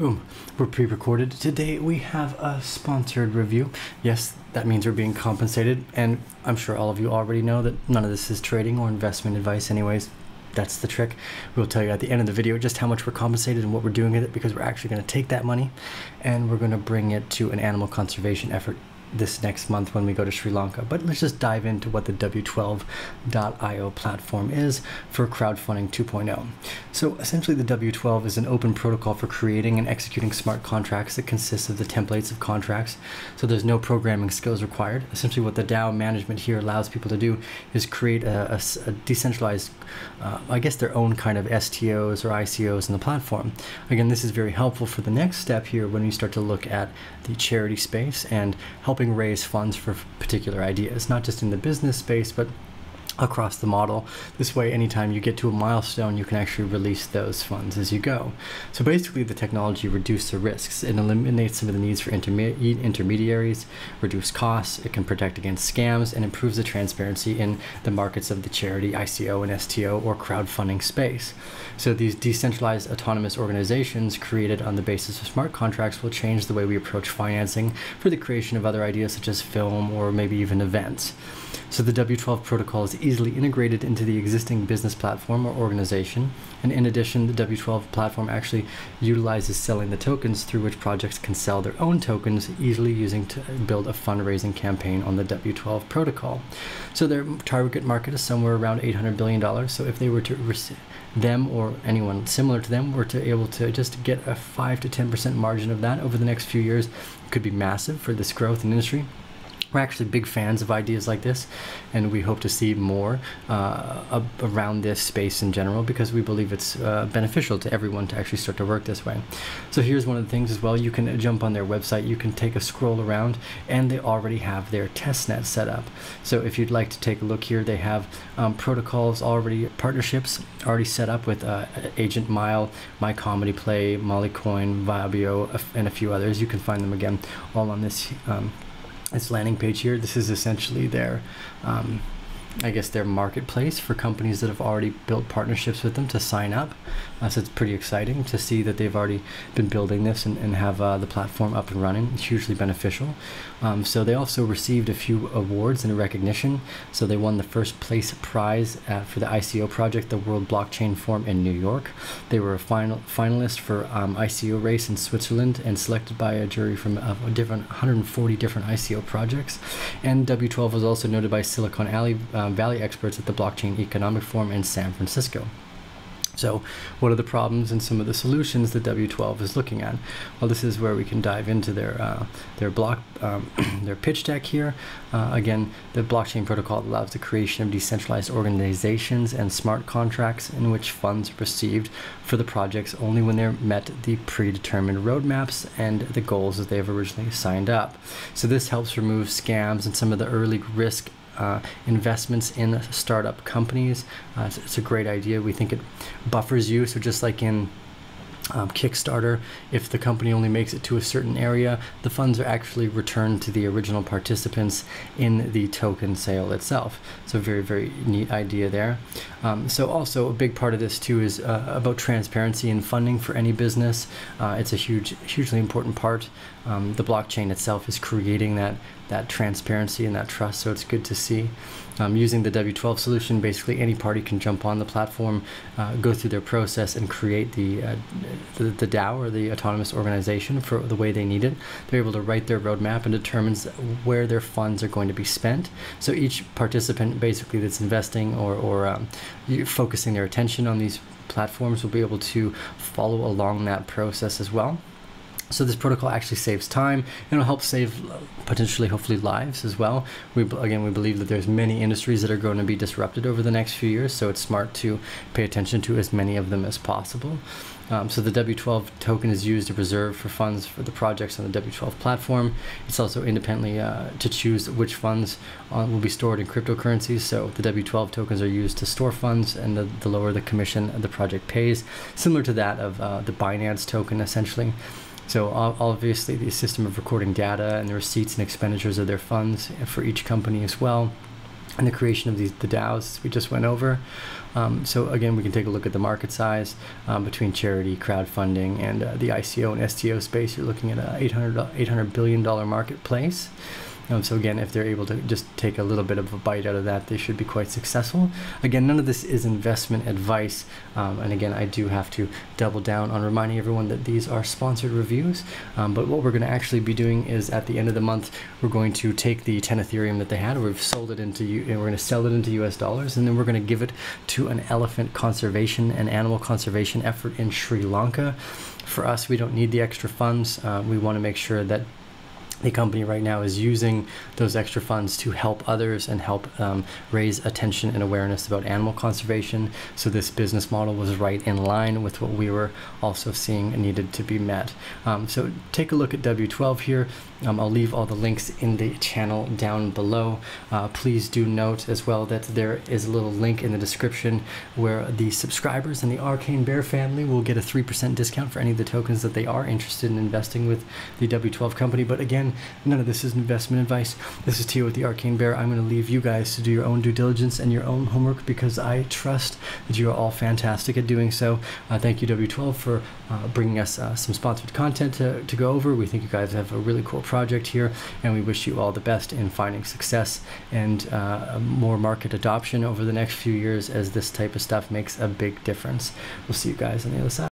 Boom, we're pre-recorded. Today we have a sponsored review. Yes, that means we're being compensated, and I'm sure all of you already know that none of this is trading or investment advice anyways. That's the trick. We'll tell you at the end of the video just how much we're compensated and what we're doing with it, because we're actually going to take that money and we're going to bring it to an animal conservation effort this next month when we go to Sri Lanka. But let's just dive into what the W12.io platform is for Crowdfunding 2.0. So essentially the W12 is an open protocol for creating and executing smart contracts that consists of the templates of contracts. So there's no programming skills required. Essentially what the DAO management here allows people to do is create a decentralized, I guess their own kind of STOs or ICOs in the platform. Again, this is very helpful for the next step here when you start to look at the charity space and helping raise funds for particular ideas, not just in the business space, but across the model. This way, anytime you get to a milestone, you can actually release those funds as you go. So basically, the technology reduces the risks. It eliminates some of the needs for intermediaries, reduce costs, it can protect against scams, and improves the transparency in the markets of the charity, ICO, and STO, or crowdfunding space. So these decentralized autonomous organizations created on the basis of smart contracts will change the way we approach financing for the creation of other ideas such as film or maybe even events. So the W12 protocol is easily integrated into the existing business platform or organization. And in addition, the W12 platform actually utilizes selling the tokens through which projects can sell their own tokens, easily using to build a fundraising campaign on the W12 protocol. So their target market is somewhere around $800 billion. So if they were to them or anyone similar to them were to able to just get a 5 to 10% margin of that over the next few years, it could be massive for this growth in industry. We're actually big fans of ideas like this, and we hope to see more around this space in general, because we believe it's beneficial to everyone to actually start to work this way. So here's one of the things as well. You can jump on their website, you can take a scroll around, and they already have their testnet set up. So if you'd like to take a look here, they have protocols already, partnerships already set up with Agent Mile, My Comedy Play, Mollycoin, Vibio, and a few others. You can find them again all on this landing page here. This is essentially their I guess their marketplace for companies that have already built partnerships with them to sign up. So it's pretty exciting to see that they've already been building this and have the platform up and running. It's hugely beneficial. So they also received a few awards and recognition. So they won the first place prize for the ICO project, the World Blockchain Forum in New York. They were a finalist for ICO race in Switzerland and selected by a jury from 140 different ICO projects. And W12 was also noted by Silicon Valley experts at the Blockchain Economic Forum in San Francisco. So what are the problems and some of the solutions that W12 is looking at? Well, this is where we can dive into their pitch deck here. Again, the blockchain protocol allows the creation of decentralized organizations and smart contracts in which funds are received for the projects only when they're met the predetermined roadmaps and the goals that they have originally signed up. So this helps remove scams and some of the early risk investments in startup companies. It's a great idea. We think it buffers you. So just like in Kickstarter, if the company only makes it to a certain area, the funds are actually returned to the original participants in the token sale itself. So very, very neat idea there. So also a big part of this too is about transparency and funding for any business. It's a hugely important part. The blockchain itself is creating that transparency and that trust, so it's good to see. Using the W12 solution, basically any party can jump on the platform, go through their process, and create the DAO or the autonomous organization for the way they need it. They're able to write their roadmap and determines where their funds are going to be spent. So each participant basically that's investing or focusing their attention on these platforms will be able to follow along that process as well. So this protocol actually saves time, and it'll help save potentially, hopefully, lives as well. We believe that there's many industries that are going to be disrupted over the next few years, so it's smart to pay attention to as many of them as possible. So the W12 token is used to reserve for funds for the projects on the W12 platform. It's also independently to choose which funds will be stored in cryptocurrencies. So the W12 tokens are used to store funds, and the lower the commission the project pays, similar to that of the Binance token, essentially. So obviously the system of recording data and the receipts and expenditures of their funds for each company as well. and the creation of the DAOs we just went over. So again, we can take a look at the market size between charity, crowdfunding, and the ICO and STO space. You're looking at a $800 billion marketplace. So again, if they're able to just take a little bit of a bite out of that, they should be quite successful. Again, none of this is investment advice. And again, I do have to double down on reminding everyone that these are sponsored reviews. But what we're going to actually be doing is at the end of the month, we're going to take the 10 Ethereum that they had, we've sold it into, and we're going to sell it into US dollars, and then we're going to give it to an elephant conservation and animal conservation effort in Sri Lanka. For us, we don't need the extra funds. We want to make sure that the company right now is using those extra funds to help others and help raise attention and awareness about animal conservation. So this business model was right in line with what we were also seeing needed to be met. So take a look at W12 here. I'll leave all the links in the channel down below. Please do note as well that there is a little link in the description where the subscribers in the ARCANE BEAR family will get a 3% discount for any of the tokens that they are interested in investing with the W12 company. But again, none of this is investment advice. This is Tio with the ARCANE BEAR. I'm going to leave you guys to do your own due diligence and your own homework because I trust that you are all fantastic at doing so. Thank you, W12, for bringing us some sponsored content to go over. We think you guys have a really cool project here, and we wish you all the best in finding success and more market adoption over the next few years as this type of stuff makes a big difference. We'll see you guys on the other side.